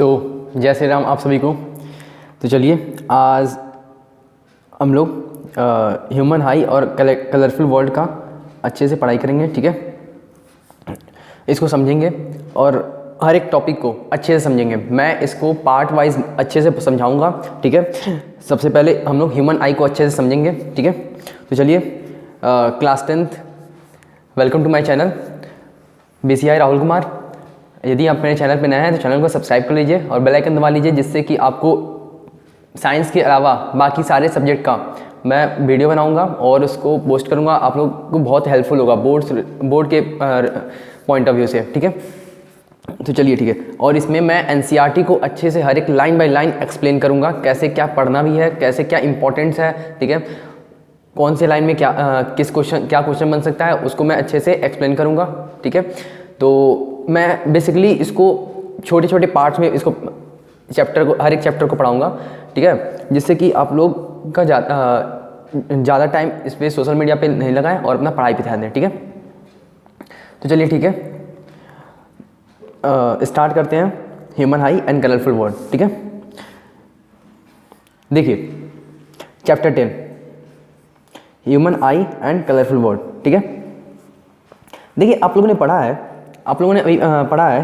जय श्री राम आप सभी को। तो चलिए आज हम लोग ह्यूमन आई और कलरफुल वर्ल्ड का अच्छे से पढ़ाई करेंगे, ठीक है। इसको समझेंगे और हर एक टॉपिक को अच्छे से समझेंगे। मैं इसको पार्ट वाइज अच्छे से समझाऊंगा, ठीक है। सबसे पहले हम लोग ह्यूमन आई को अच्छे से समझेंगे, ठीक है। तो चलिए class 10th, welcome to my channel BCI Rahul Kumar. यदि आप मेरे चैनल पर नए हैं तो चैनल को सब्सक्राइब कर लीजिए और बेल आइकन दबा लीजिए, जिससे कि आपको साइंस के अलावा बाकी सारे सब्जेक्ट का मैं वीडियो बनाऊंगा और उसको पोस्ट करूंगा। आप लोग को बहुत हेल्पफुल होगा बोर्ड के पॉइंट ऑफ व्यू से, ठीक है। तो चलिए ठीक है। और इसमें मैं NCERT को अच्छे से हर एक लाइन बाय लाइन एक्सप्लेन करूंगा, कैसे क्या पढ़ना भी है, कैसे क्या इंपॉर्टेंस है, ठीक है। कौन से लाइन में क्या क्या क्वेश्चन बन सकता है, उसको मैं अच्छे से एक्सप्लेन करूंगा, ठीक है। तो मैं बेसिकली इसको छोटे छोटे पार्ट्स में इसको हर एक चैप्टर को पढ़ाऊंगा, ठीक है, जिससे कि आप लोग का ज़्यादा टाइम इस पर सोशल मीडिया पे नहीं लगाएं और अपना पढ़ाई पे ध्यान दें, ठीक है। तो चलिए ठीक है, स्टार्ट करते हैं human I and colourful world, ठीक है। देखिए chapter 10 human I and colourful world, ठीक है। देखिए आप लोगों ने पढ़ा है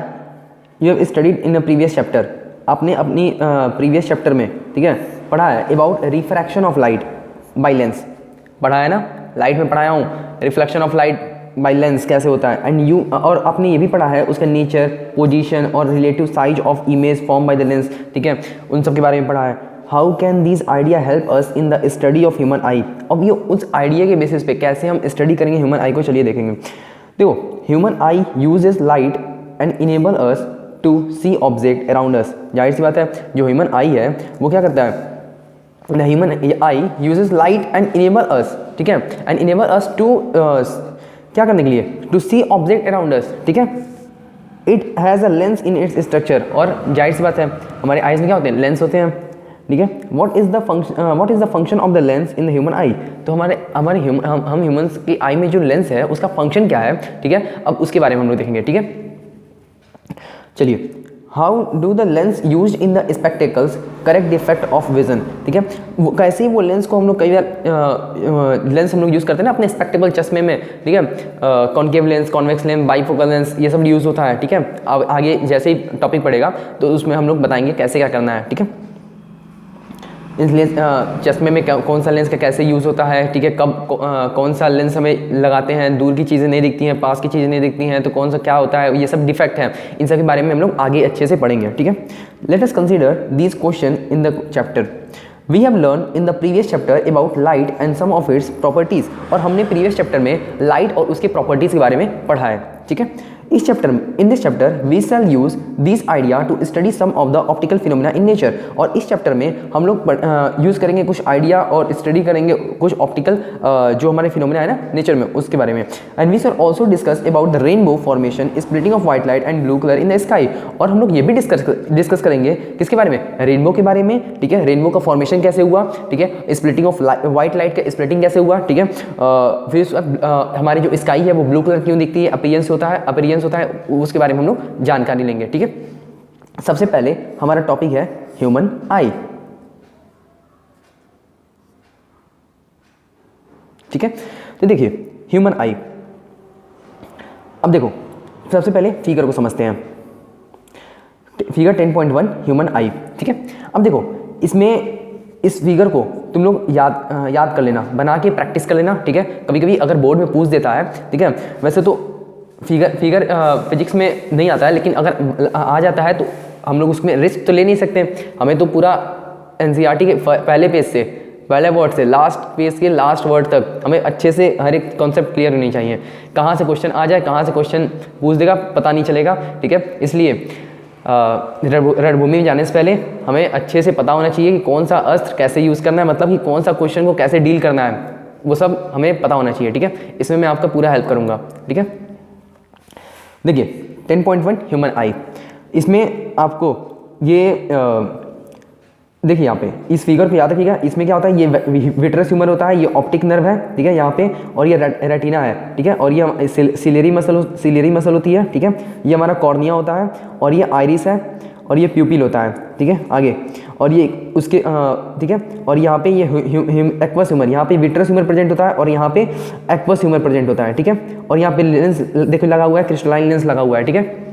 you have studied in a previous chapter. आपने अपनी प्रीवियस चैप्टर में, ठीक है, पढ़ा है about refraction of light by lens. पढ़ा है ना, लाइट में पढ़ाया हूँ reflection of light by lens कैसे होता है। एंड और आपने ये भी पढ़ा है उसका नेचर, पोजीशन और relative size of image form by the lens, ठीक है, उन सब के बारे में पढ़ा है। How can this idea help us in the study of human आई। अब ये उस आइडिया के बेसिस पे कैसे हम स्टडी करेंगे ह्यूमन आई को, चलिए देखेंगे। देखो human eye uses light and enable us to see object around us. जाहिर सी बात है, जो ह्यूमन आई है वो क्या करता है, the human eye uses light and enable अस, ठीक है, एंड इनेबल अस टू क्या करने के लिए, to see object around us, ठीक है। It has a lens in its structure. और जाहिर सी बात है हमारे आइज में क्या होते हैं, लेंस होते हैं, ठीक है। What is the function of the lens in the human आई। तो हम ह्यूमंस की आई में जो लेंस है उसका फंक्शन क्या है, ठीक है, अब उसके बारे में हम लोग देखेंगे, ठीक है। चलिए, how do the lens use in the spectacles correct the effect of vision, ठीक है। कैसे ही वो लेंस को हम लोग कई बार लेंस हम लोग यूज़ करते हैं ना अपने स्पेक्टेबल चश्मे में, ठीक है। Concave lens, convex lens, bifocal lens, ये सब यूज़ होता है, ठीक है। अब आगे जैसे ही टॉपिक पड़ेगा तो उसमें हम लोग बताएंगे कैसे क्या करना है, ठीक है। इस लेंस चश्मे में कौन सा लेंस का कैसे यूज़ होता है, ठीक है, कब कौन सा लेंस हमें लगाते हैं, दूर की चीज़ें नहीं दिखती हैं, पास की चीज़ें नहीं दिखती हैं, तो कौन सा क्या होता है, ये सब डिफेक्ट हैं, इन सब के बारे में हम लोग आगे अच्छे से पढ़ेंगे, ठीक है। Let us consider this question in the chapter. We have learn in the previous chapter about light and some of its properties. और हमने प्रीवियस चैप्टर में लाइट और उसके प्रॉपर्टीज़ के बारे में पढ़ा है, ठीक है। In this chapter we shall use this idea to study some of the optical phenomena in nature. और इस चैप्टर में हम लोग यूज़ करेंगे कुछ आइडिया और स्टडी करेंगे कुछ ऑप्टिकल जो हमारे फिनोमेना है ना नेचर में, उसके बारे में। And we shall also discuss about the rainbow formation, splitting of white light and blue colour in the sky. और हम लोग ये भी डिस्कस करेंगे किसके बारे में, रेनबो के बारे में, ठीक है। रेनबो का फॉर्मेशन कैसे हुआ, ठीक है, स्प्लिटिंग ऑफ व्हाइट लाइट का स्प्लिटिंग कैसे हुआ, ठीक है। फिर हमारी जो स्काई है वो ब्लू कलर क्यों दिखती है, अपीयरेंस होता है, उसके बारे में हम लोग जानकारी लेंगे, ठीक है। सबसे पहले हमारा टॉपिक है ह्यूमन आई, ठीक है। तो देखिए ह्यूमन आई, अब देखो सबसे पहले फिगर को समझते हैं। फिगर 10.1 ह्यूमन आई, ठीक है। अब देखो इसमें इस फिगर को तुम लोग याद कर लेना, बना के प्रैक्टिस कर लेना, ठीक है। कभी कभी अगर बोर्ड में पूछ देता है, ठीक है, वैसे तो फिगर फिजिक्स में नहीं आता है, लेकिन अगर आ जाता है तो हम लोग उसमें रिस्क तो ले नहीं सकते। हमें तो पूरा NCERT के पहले पेज से, पहले वर्ड से लास्ट पेज के लास्ट वर्ड तक हमें अच्छे से हर एक कॉन्सेप्ट क्लियर होनी चाहिए। कहाँ से क्वेश्चन आ जाए, कहाँ से क्वेश्चन पूछ देगा पता नहीं चलेगा, ठीक है। इसलिए रणभूमि में जाने से पहले हमें अच्छे से पता होना चाहिए कि कौन सा अस्त्र कैसे यूज़ करना है, मतलब कि कौन सा क्वेश्चन को कैसे डील करना है, वो सब हमें पता होना चाहिए, ठीक है। इसमें मैं आपका पूरा हेल्प करूँगा, ठीक है। देखिए 10.1 ह्यूमन आई, इसमें आपको ये देखिए यहाँ पे इस फिगर को याद रखिएगा। इसमें क्या होता है, ये विट्रस ह्यूमर होता है, ये ऑप्टिक नर्व है, ठीक है, यहाँ पे, और ये रेटिना है, ठीक है, और ये सिलेरी मसल होती है, ठीक है, ये हमारा कॉर्निया होता है, और ये आइरिस है, और ये प्यूपिल होता है, ठीक है, आगे, और ये उसके ठीक है, और यहाँ पे ये एक्वस ह्यूमर, यहाँ पे विट्रस ह्यूमर प्रेजेंट होता है और यहाँ पे एक्वस ह्यूमर प्रेजेंट होता है, ठीक है, और यहाँ पे लेंस देखो लगा हुआ है, क्रिस्टलाइन लेंस लगा हुआ है, ठीक है।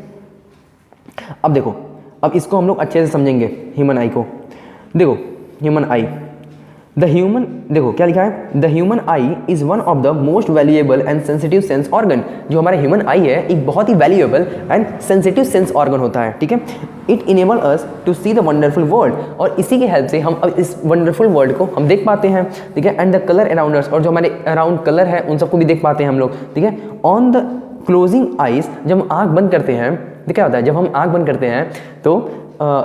अब देखो, अब इसको हम लोग अच्छे से समझेंगे ह्यूमन आई को। देखो ह्यूमन आई, द ह्यूमन, देखो क्या लिखा है, the human eye is one of the most valuable and sensitive sense organ. जो हमारा ह्यूमन आई है एक बहुत ही valuable and sensitive sense organ होता है, ठीक है। It enable us to see the wonderful world, और इसी की हेल्प से हम अब इस वंडरफुल वर्ल्ड को हम देख पाते हैं, ठीक है। And the colour around us, और जो हमारे अराउंड कलर है उन सबको भी देख पाते हैं हम लोग, ठीक है। ऑन द क्लोजिंग आइज, जब हम आँख बंद करते हैं, क्या होता है, जब हम आँख बंद करते हैं तो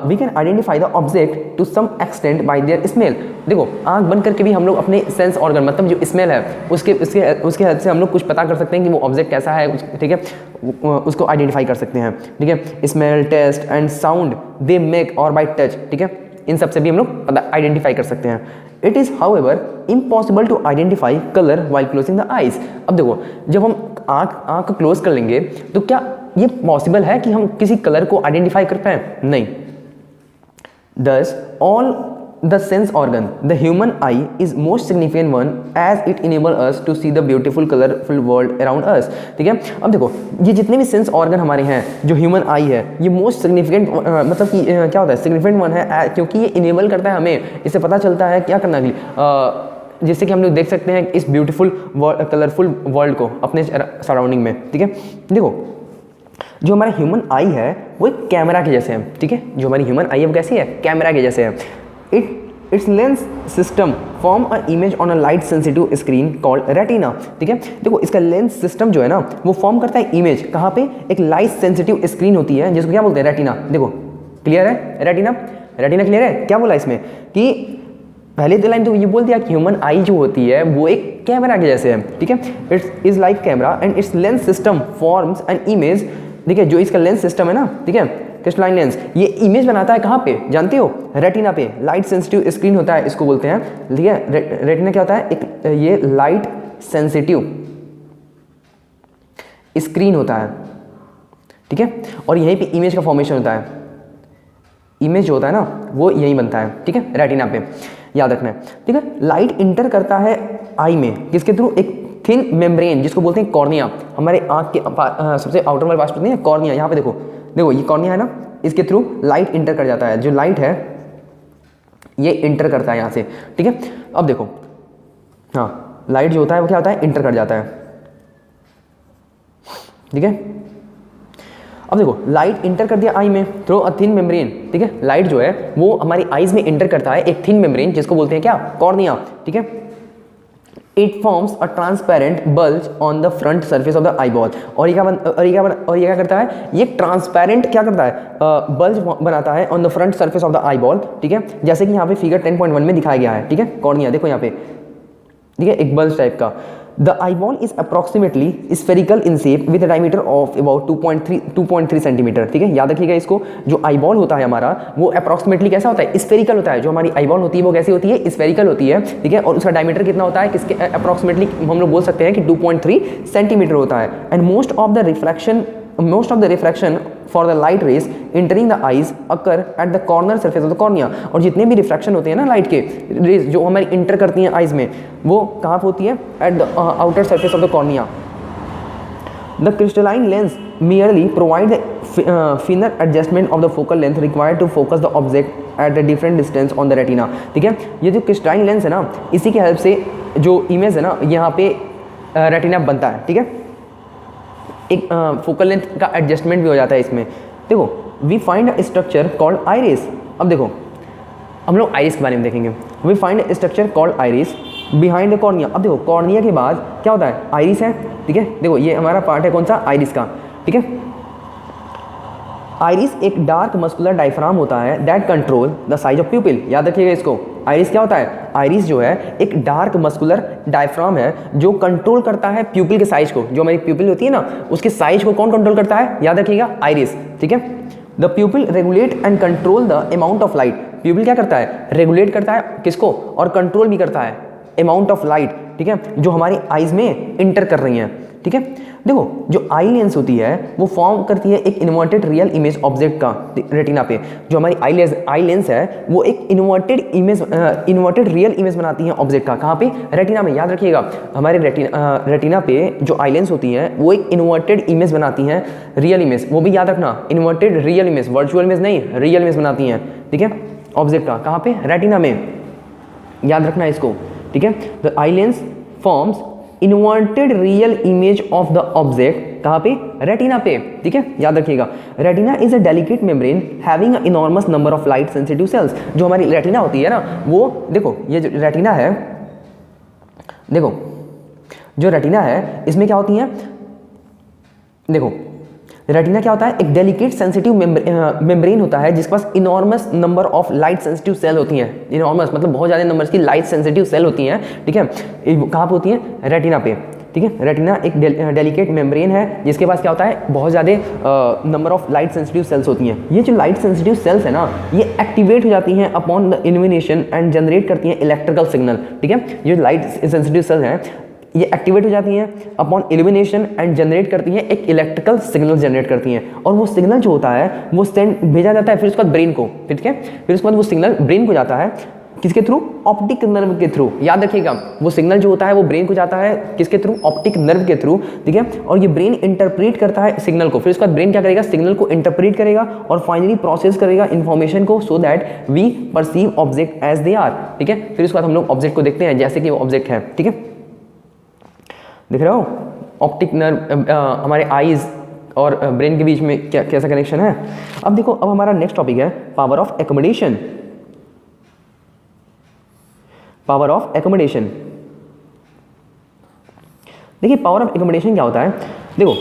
we can identify the object to some extent by their smell. देखो आंख बंद करके भी हम लोग अपने सेंस ऑर्गन, मतलब जो स्मेल है उसके हेल्प से हम लोग कुछ पता कर सकते हैं कि वो ऑब्जेक्ट कैसा है, ठीक है, उसको आइडेंटिफाई कर सकते हैं, ठीक है। Smell, taste and sound they make or by touch, ठीक है, इन सब से भी हम लोग आइडेंटिफाई कर सकते हैं। It is however impossible to identify colour while closing the eyes. अब देखो जब हम आँख क्लोज कर लेंगे तो क्या ये पॉसिबल है कि हम किसी कलर को आइडेंटिफाई कर पाए? नहीं। Thus, all the sense organ, the human eye is most significant one as it enable us to see the beautiful colorful world around us, ठीक है। अब देखो ये जितने भी सेंस ऑर्गन हमारे हैं, जो ह्यूमन आई है, ये मोस्ट सिग्निफिकेंट मतलब कि क्या होता है, सिग्निफिकेंट वन है, क्योंकि ये इनेबल करता है हमें, इससे पता चलता है क्या करना है, जिससे कि हम लोग देख सकते हैं इस ब्यूटीफुल कलरफुल वर्ल्ड को अपने सराउंडिंग में, ठीक है। देखो जो हमारा ह्यूमन आई है वो एक कैमरा के जैसे है, ठीक है। जो हमारी ह्यूमन आई है वो कैसी है, कैमरा के जैसे है। It's lens system form a image on a light sensitive screen called retina, ठीक है। देखो इसका लेंस सिस्टम जो है ना वो फॉर्म करता है इमेज, कहाँ पे, एक लाइट सेंसिटिव स्क्रीन होती है जिसको क्या बोलते हैं, रेटिना। देखो क्लियर है, रेटिना, रेटिना क्लियर है। क्या बोला इसमें कि पहले तो लाइन तो ये बोल दिया कि ह्यूमन आई जो होती है वो एक कैमरा के जैसे है, ठीक है। It's is like camera and it's lens system forms an image, ठीक है। जो इसका लेंस सिस्टम है ना, ठीक है, क्रिस्टलाइन लेंस, ये इमेज बनाता है कहाँ पे, जानते हो, रेटिना पे। लाइट सेंसिटिव स्क्रीन होता है इसको बोलते हैं, ठीक है। रेटिना क्या होता है, एक ये लाइट सेंसिटिव स्क्रीन होता है, ठीक है, और यहीं पे इमेज का फॉर्मेशन होता है। इमेज जो होता है ना वो यहीं बनता है, ठीक है, रेटिना पे, याद रखना है, ठीक है। लाइट इंटर करता है आई में, किसके थ्रू, एक थिन मेम्ब्रेन जिसको बोलते हैं कॉर्निया। हमारे आँख के सबसे आउटर वाले पास नहीं है कॉर्निया, यहाँ पे देखो, देखो ये कॉर्निया है ना, इसके थ्रू लाइट इंटर कर जाता है, जो लाइट है ये इंटर करता है यहाँ से, ठीक है। अब देखो हाँ, लाइट जो होता है वो क्या होता है, इंटर कर जाता है, ठीक है। अब देखो लाइट इंटर कर दिया आई में थ्रू अ थिन मेम्ब्रेन, ठीक है। लाइट जो है वो हमारी आईज में इंटर करता है एक थिन मेम्ब्रेन जिसको बोलते हैं क्या, कॉर्निया, ठीक है। It forms a transparent bulge on the front surface of the eyeball। और ये क्या करता है, ये ट्रांसपेरेंट क्या करता है, बल्ज बनाता है on the front surface of the eyeball, ठीक है। जैसे कि यहाँ पे फिगर 10.1 में दिखाया गया है, ठीक है। कॉर्निया देखो यहाँ पे, ठीक है, एक बल्ज टाइप का। The eyeball is approximately spherical in shape with diameter of about 2.3 centimetre, ठीक है। याद रखिएगा इसको, जो आईबॉल होता है हमारा वो अप्रॉक्सीमेटली कैसा होता है, स्फेरिकल होता है। जो हमारी आईबॉल होती है वो कैसी होती है, स्फेरिकल होती है, ठीक है। और उसका डायमीटर कितना होता है, किसके अप्रॉक्सीमेटली हम लोग बोल सकते हैं कि 2.3 सेंटीमीटर होता है। And most of the refraction for the light rays entering the eyes occur at the corner surface of the cornea. और जितने भी रिफ्रैक्शन होते हैं ना लाइट के रेज जो हमारी इंटर करती हैं आइज में, वो कहाँ पे होती है, at the outer surface of the cornea. The crystalline lens merely provide the finger adjustment of the focal length required to focus the object at a different distance on the retina, ठीक है। ये जो crystalline lens है ना, इसी की help से जो इमेज है ना यहाँ पे रेटिना बनता है, ठीक है। एक फोकल लेंथ का एडजस्टमेंट भी हो जाता है इसमें। देखो we find a structure called iris. अब देखो हम लोग आइरिस के बारे में देखेंगे। We find a structure called iris behind the cornea. अब देखो कॉर्निया के बाद क्या होता है, आइरिस है, ठीक है। देखो ये हमारा पार्ट है कौन सा, आइरिस का, ठीक है। आइरिस एक डार्क मस्कुलर डायफ्राम होता है that control the size of प्यूपिल। याद रखिएगा इसको, आइरिस क्या होता है, आइरिस जो है एक डार्क मस्कुलर डायफ्राम है जो कंट्रोल करता है प्यूपिल के साइज को। जो हमारी प्यूपिल होती है ना उसके साइज को कौन कंट्रोल करता है, याद रखिएगा, आइरिस, ठीक है। The प्यूपिल regulate and control the amount of light. प्यूपिल क्या करता है, रेगुलेट करता है किसको, और कंट्रोल भी करता है अमाउंट ऑफ लाइट, ठीक है, जो हमारी आइज में इंटर कर रही हैं, ठीक है। देखो जो आई लेंस होती है वो फॉर्म करती है एक इन्वर्टेड रियल इमेज ऑब्जेक्ट का रेटिना पे। जो हमारी आई लेंस है वो एक इन्वर्टेड रियल इमेज बनाती है ऑब्जेक्ट का। कहाँ पे? रेटिना में। याद रखिएगा हमारे रेटिना पे जो आई लेंस होती है वो एक इन्वर्टेड इमेज बनाती है, रियल इमेज। वो भी याद रखना, inverted real image, virtual image नहीं, रियल इमेज बनाती है, ठीक है, ऑब्जेक्ट का। कहाँ पे? रेटिना में। याद रखना इसको, ठीक है। The eye lens forms inverted real image of the object. कहाँ पे? रेटिना पे, ठीक है, याद रखिएगा। Retina is a delicate membrane having a enormous number of light sensitive sales. जो हमारी रेटिना होती है ना, वो देखो ये जो रेटिना है, देखो जो रेटिना है इसमें क्या होती है, देखो रेटिना क्या होता है? एक डेलिकेट सेंसिटिव मेम्ब्रेन होता है जिसके पास enormous number of light sensitive cell होती हैं। इनॉर्मस मतलब बहुत ज़्यादा नंबर की लाइट सेंसिटिव सेल होती हैं, ठीक है। कहाँ पे होती हैं? रेटिना पे, ठीक है। रेटिना एक डेलिकेट मेम्ब्रेन है जिसके पास क्या होता है? बहुत ज़्यादा number of light sensitive sales होती हैं। ये जो लाइट सेंसिटिव सेल्स है ना, ये एक्टिवेट हो जाती हैं upon the illumination and generate करती हैं इलेक्ट्रिकल सिग्नल, ठीक है। ये लाइट सेंसिटिव सेल्स हैं ये एक्टिवेट हो जाती हैं अपॉन इल्यूमिनेशन एंड जनरेट करती हैं एक इलेक्ट्रिकल सिग्नल जनरेट करती हैं। और वो सिग्नल जो होता है वो सेंड भेजा जाता है फिर उसके बाद ब्रेन को, ठीक है। फिर उसके बाद वो सिग्नल ब्रेन को जाता है, किसके थ्रू? ऑप्टिक नर्व के थ्रू। याद रखिएगा वो सिग्नल जो होता है वो ब्रेन को जाता है किसके थ्रू? ऑप्टिक नर्व के थ्रू, ठीक है। और ये ब्रेन इंटरप्रेट करता है सिग्नल को। फिर उसके बाद ब्रेन क्या करेगा? सिग्नल को इंटरप्रेट करेगा और फाइनली प्रोसेस करेगा इन्फॉर्मेशन को, so that we perceive object as they are, ठीक है। फिर उसके बाद हम लोग ऑब्जेक्ट को देखते हैं जैसे कि वो ऑब्जेक्ट है, ठीक है। दिख रहे हो ऑप्टिक नर्व हमारे आईज और ब्रेन के बीच में क्या कैसा कनेक्शन है। अब देखो अब हमारा नेक्स्ट टॉपिक है power of accommodation. Power of accommodation, देखिए पावर ऑफ एकोमोडेशन क्या होता है। देखो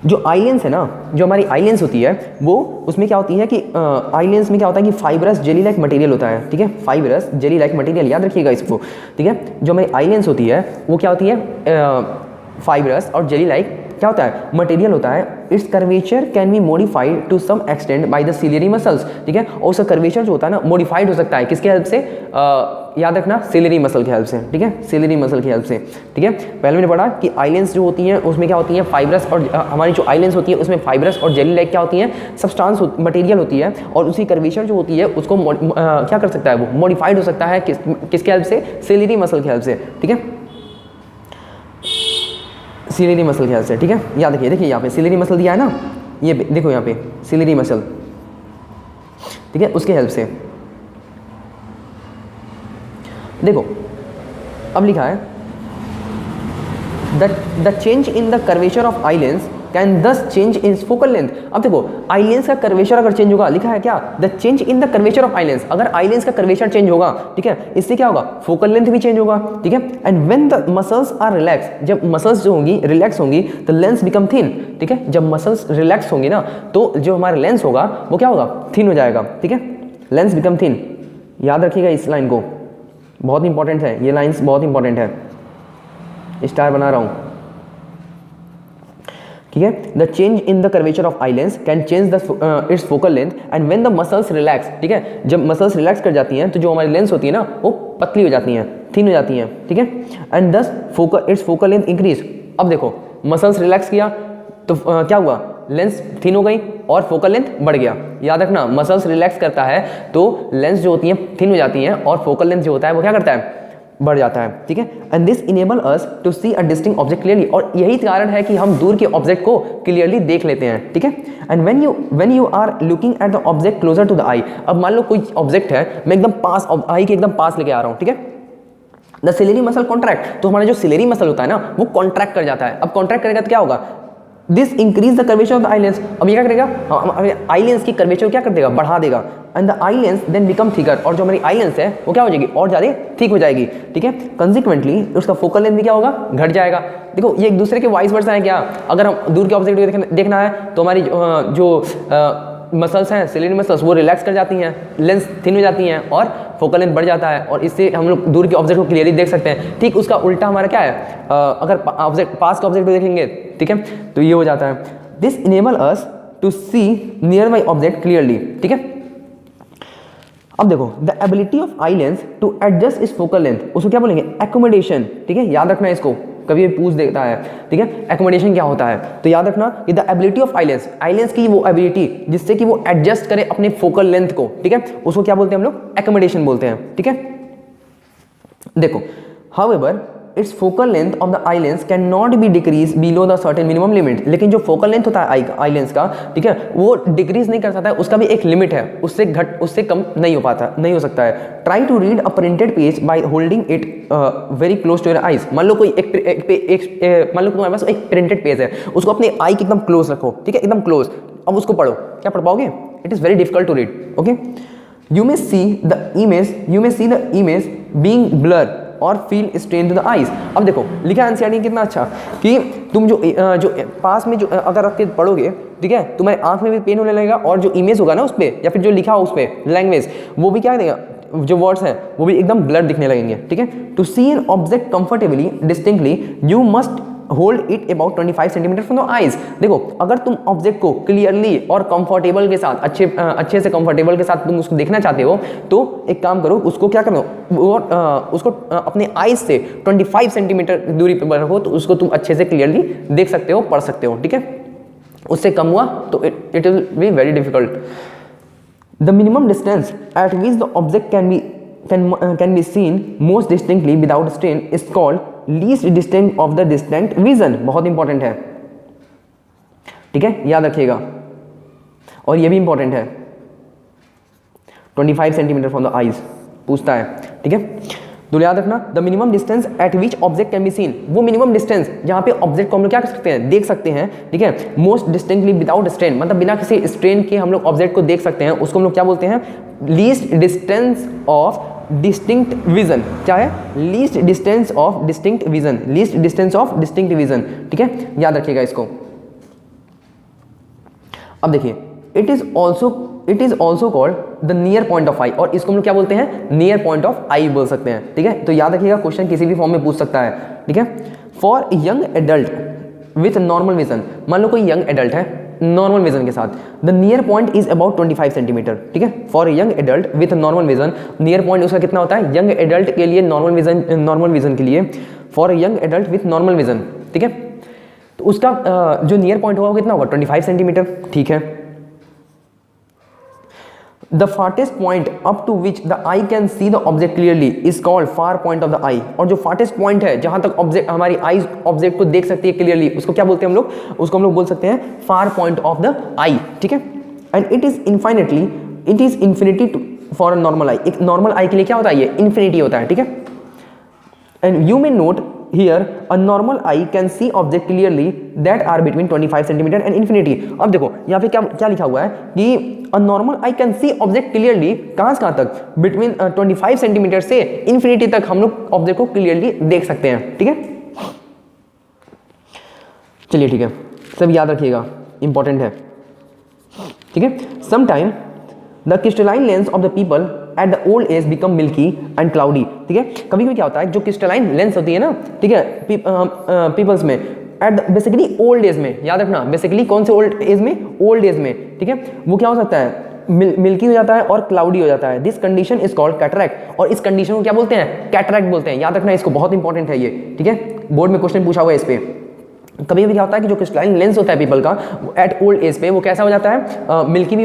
जो आई लेंस है ना, जो हमारी आई लेंस होती है वो उसमें क्या होती है कि आई लेंस में क्या होता है कि फाइबरस जेली लाइक मटेरियल होता है, ठीक है। फाइबरस जेली लाइक मटेरियल, याद रखिएगा इसको, ठीक है। जो हमारी आई लेंस होती है वो क्या होती है? फाइबरस और जेली लाइक क्या होता है? मटेरियल होता है। Its curvature can be modified to some extent by the ciliary muscles, ठीक है। और उसका कर्वेचर जो होता है ना मॉडिफाइड हो सकता है किसके हेल्प से? याद रखना सिलियरी मसल की हेल्प से, ठीक है, सिलियरी मसल की हेल्प से, ठीक है। पहले मैंने पढ़ा कि आई लेंस जो होती हैं उसमें क्या होती है? फाइबरस, और हमारी जो आई लेंस होती है उसमें फाइबरस और जेली लाइक क्या होती हैं? सब्सटेंस मटेरियल होती है। और उसी कर्वेचर जो होती है उसको क्या कर सकता है? वो मॉडिफाइड हो सकता है किसके हेल्प से? सिलियरी मसल की हेल्प से, ठीक है, सिलियरी मसल की हेल्प से, ठीक है। याद रखिए, देखिए यहाँ पे सिलियरी मसल दिया है ना, ये देखो यहाँ पे सिलियरी मसल, ठीक है, उसके हेल्प से। देखो अब लिखा है the change in the curvature of eye lens can दस चेंज इन फोकल लेंथ। अब देखो आई लेंस का कर्वेचर अगर चेंज होगा, लिखा है क्या? The change in the curvature of eye lens. अगर आई लेंस का कर्वेचर चेंज होगा, ठीक है, इससे क्या होगा? फोकल लेंथ भी चेंज होगा, ठीक है। And when the muscles are relax, जब मसल्स जो होंगी रिलैक्स होंगी तो लेंस बिकम थिन, ठीक है। जब मसल्स रिलैक्स होंगी ना तो जो हमारा लेंस होगा वो क्या होगा? थिन हो जाएगा, ठीक है, लेंस बिकम थिन। याद रखिएगा इस लाइन को, बहुत इंपॉर्टेंट है ये लाइन्स, बहुत इंपॉर्टेंट है, स्टार बना रहा हूँ, ठीक है। The change in the curvature of eye lens can change the it's focal length and when the muscles relax, ठीक है। जब मसल्स रिलैक्स कर जाती हैं तो जो हमारी लेंस होती है ना वो पतली हो जाती हैं, थिन हो जाती हैं, ठीक है। एंड दस इट्स फोकल लेंथ इंक्रीज। अब देखो मसल्स रिलैक्स किया तो क्या हुआ? लेंस थिन हो गई और फोकल लेंथ बढ़ गया। याद रखना मसल्स रिलैक्स करता है तो लेंस जो होती हैं थिन हो जाती हैं और फोकल लेंथ जो होता है वो क्या करता है? बढ़ जाता है, ठीक है। And this enable us to see a distinct object clearly. और यही कारण है कि हम दूर के ऑब्जेक्ट को क्लियरली देख लेते हैं, ठीक है। And when you are looking at the object closer to the eye, अब मान लो कोई ऑब्जेक्ट है, मैं एकदम पास आई के एकदम पास लेके आ रहा हूँ, ठीक है। द सिलेरी मसल कॉन्ट्रैक्ट, तो हमारा जो सिलेरी मसल होता है ना वो कॉन्ट्रैक्ट कर जाता है। अब कॉन्ट्रैक्ट करेगा तो क्या होगा? This increase the curvature of the eye lens. अब ये क्या करेगा? आई लेंस की कर्वेचर क्या कर देगा? बढ़ा देगा। And the eye lens then become thicker, और जो हमारी आई लेंस है वो क्या हो जाएगी? और ज़्यादा थिक हो जाएगी, ठीक है। कंसिक्वेंटली उसका फोकल लेंथ भी क्या होगा? घट जाएगा। देखो ये एक दूसरे के वाइस वर्सा है क्या? अगर हम दूर के ऑब्जेक्ट को देखना है तो हमारी जो मसल्स हैं सिलेरी मसल्स वो रिलैक्स कर जाती हैं, लेंस थिन हो जाती हैं और फोकल लेंथ बढ़ जाता है और इससे हम लोग दूर के ऑब्जेक्ट को क्लियरली देख सकते हैं। ठीक उसका उल्टा हमारा क्या है? अगर ऑब्जेक्ट पास के ऑब्जेक्ट को देखेंगे, ठीक है, तो ये हो जाता है। This enable us to see nearby object clearly, ठीक है। अब देखो the ability of eye lens to adjust its focal length, उसको क्या बोलेंगे? एकोमोडेशन, ठीक है, याद रखना है इसको। कभी भी पूछ देता है, ठीक है। एकोमोडेशन क्या होता है, तो याद रखना कि the ability of eye lens की वो एबिलिटी जिससे कि वो एडजस्ट करे अपने फोकल लेंथ को, ठीक है, उसको क्या बोलते हैं हम लोग, एकोमोडेशन बोलते हैं, ठीक है। देखो however it's focal length of the eye lens can not be decrease below the certain minimum limit, लेकिन जो फोकल लेंथ होता है आई लेंस का, ठीक है, वो डिक्रीज नहीं कर सकता है, उसका भी एक लिमिट है, उससे कम नहीं हो सकता है। Try to read a printed page by holding it very close to your eyes. मान लो कोई मान लो तुम्हारे पास एक प्रिंटेड पेज है, उसको अपने आई के एकदम क्लोज रखो, ठीक है, एकदम क्लोज। अब उसको पढ़ो, क्या पढ़ पाओगे, it is very difficult to read, okay. You may see the image being blur और feel strain to the eyes. अब देखो लिखा एनसीईआरटी कितना अच्छा कि तुम जो पास में जो अगर रख के पढ़ोगे, ठीक है, तुम्हारे आंख में भी पेन होने लगेगा और जो इमेज होगा ना उस पर या फिर जो लिखा हो उस पर लैंग्वेज, वो भी क्या देगा, जो वर्ड्स हैं वो भी एकदम ब्लर दिखने लगेंगे, ठीक है। To see an object comfortably distinctly you must hold it about 25 centimetre from the eyes. देखो अगर तुम ऑब्जेक्ट को क्लियरली और कंफर्टेबल के साथ अच्छे से कंफर्टेबल के साथ तुम उसको देखना चाहते हो, तो एक काम करो, उसको क्या करो, उसको अपने आईज से 25 सेंटीमीटर दूरी पर रखो, तो उसको तुम अच्छे से क्लियरली देख सकते हो, पढ़ सकते हो, ठीक है। उससे कम हुआ तो it will be very difficult. The minimum distance eight which the object can be seen most distinctly without strain is called least distance of the distant vision. बहुत इंपॉर्टेंट है, ठीक है, याद रखिएगा। और ये भी इंपॉर्टेंट है, 25 सेंटीमीटर फ्रॉम द आईज पूछता है, ठीक है। तो याद रखना the minimum distance eight which object can be seen, वो मिनिमम डिस्टेंस जहां पे ऑब्जेक्ट को हम लोग क्या कर सकते हैं, देख सकते हैं, ठीक है। मोस्ट डिस्टिंक्टली विदाउट स्ट्रेन, मतलब बिना किसी स्ट्रेन के हम लोग ऑब्जेक्ट को देख सकते हैं, उसको हम लोग क्या बोलते हैं, least distance of distinct vision. क्या है, least distance of distinct vision, least distance of distinct vision, ठीक है, याद रखिएगा इसको। अब देखिए it is also called the near point of eye, और इसको हम लोग क्या बोलते हैं, नियर पॉइंट ऑफ आई बोल सकते हैं, ठीक है। तो याद रखिएगा क्वेश्चन किसी भी फॉर्म में पूछ सकता है, ठीक है। For young adult with normal vision, मान लो कोई यंग एडल्ट है नॉर्मल विजन के साथ, the near point is about 25 centimetre, ठीक है। For young adult with normal vision, near point उसका कितना होता है, यंग एडल्ट के लिए नॉर्मल विजन के लिए, for young adult with normal vision, ठीक है, तो उसका जो नियर पॉइंट होगा वो कितना होगा, 25 सेंटीमीटर, ठीक है। The farthest point up to which the eye can see the object clearly is called far point of the eye, और जो फार्टेस्ट पॉइंट है जहां तक ऑब्जेक्ट हमारी आई ऑब्जेक्ट को देख सकती है क्लियरली, उसको क्या बोलते हैं हम लोग, उसको हम लोग बोल सकते हैं far point of the eye, ठीक है। And it is infinity for a normal eye, एक नॉर्मल आई के लिए क्या होता है, ये इन्फिनिटी होता है, ठीक है। And you may note here a normal eye can see object clearly that are between 25 centimeter and infinity। अब देखो यहाँ पे क्या लिखा हुआ है कि a normal eye can see object clearly कहाँ से कहाँ तक, between 25 सेंटीमीटर से infinity तक हम लोग ऑब्जेक्ट को क्लियरली देख सकते हैं, ठीक है। चलिए ठीक है, सब याद रखिएगा, इंपॉर्टेंट है, ठीक है। Sometime the crystalline lens of the people at the old age become milky and cloudy, ठीक है। कभी कभी क्या होता है, जो क्रिस्टलाइन लेंस होती है ना, ठीक है, पीपल्स में एट बेसिकली ओल्ड एज में, याद रखना बेसिकली कौन से ओल्ड एज में, ओल्ड एज में, ठीक है, वो क्या हो सकता है, मिल्की हो जाता है और क्लाउडी हो जाता है। This condition is called cataract, और इस कंडीशन को क्या बोलते हैं, कैटरैक्ट बोलते हैं, याद रखना इसको, बहुत इंपॉर्टेंट है ये, ठीक है, बोर्ड में क्वेश्चन पूछा हुआ है इस पे। कभी भी क्या होता है कि जो क्रिस्टलाइन लेंस होता है पीपल का एट ओल्ड एज पे, वो कैसा हो जाता है, मिल्की भी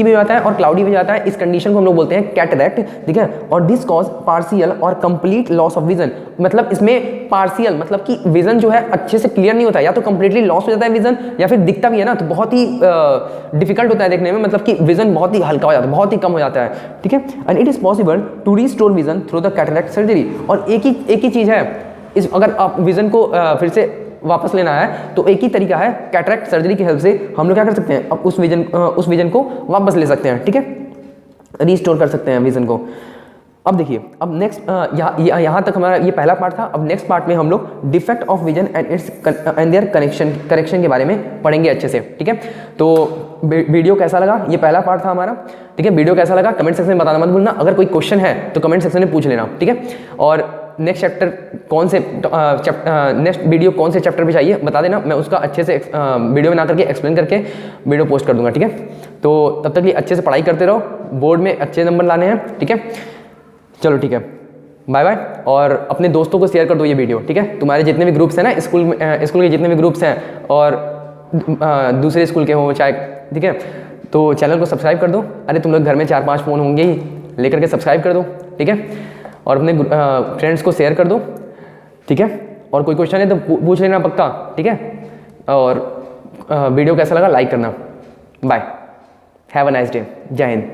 हो जाता है और क्लाउडी भी हो जाता है। इस कंडीशन को हम लोग बोलते हैं कैटरैक्ट, ठीक है। और दिस कॉज पार्शियल और कंप्लीट लॉस ऑफ विजन, मतलब इसमें पार्शियल मतलब कि विजन जो है अच्छे से क्लियर नहीं होता है, या तो कंप्लीटली लॉस हो जाता है विजन, या फिर दिखता भी है ना तो बहुत ही डिफिकल्ट होता है देखने में, मतलब कि विजन बहुत ही हल्का हो जाता है, बहुत ही कम हो जाता है, ठीक है। And it is possible to restore vision through the cataract surgery, और एक ही चीज़ है, इस अगर आप विजन को फिर से वापस लेना है तो एक ही तरीका है, कैटरैक्ट सर्जरी की हेल्प से हम लोग क्या कर सकते हैं, अब उस विजन को वापस ले सकते हैं, ठीक है, रिस्टोर कर सकते हैं विजन को। अब देखिए, अब नेक्स्ट यहाँ तक हमारा ये पहला पार्ट था। अब नेक्स्ट पार्ट में हम लोग defect of vision and their correction के बारे में पढ़ेंगे अच्छे से, ठीक है। तो वीडियो कैसा लगा, ये पहला पार्ट था हमारा, ठीक है। वीडियो कैसा लगा कमेंट सेक्शन में बताना मत भूलना, अगर कोई क्वेश्चन है तो कमेंट सेक्शन में पूछ लेना, ठीक है। और नेक्स्ट चैप्टर नेक्स्ट वीडियो कौन से चैप्टर पे चाहिए बता देना, मैं उसका अच्छे से वीडियो बना करके एक्सप्लेन करके वीडियो पोस्ट कर दूंगा, ठीक है। तो तब तक लिए अच्छे से पढ़ाई करते रहो, बोर्ड में अच्छे नंबर लाने हैं, ठीक है। चलो ठीक है। Bye bye. और अपने दोस्तों को शेयर कर दो ये वीडियो, ठीक है। तुम्हारे जितने भी ग्रुप्स हैं ना, स्कूल के जितने भी ग्रुप्स हैं और दूसरे स्कूल के हों चाहे, ठीक है, तो चैनल को सब्सक्राइब कर दो। अरे तुम लोग घर में 4-5 फ़ोन होंगे ही, लेकर के सब्सक्राइब कर दो, ठीक है। और अपने फ्रेंड्स को शेयर कर दो, ठीक है। और कोई क्वेश्चन है तो पूछ लेना पक्का, ठीक है। और वीडियो कैसा लगा लाइक करना। Bye, have a nice day, जय हिंद।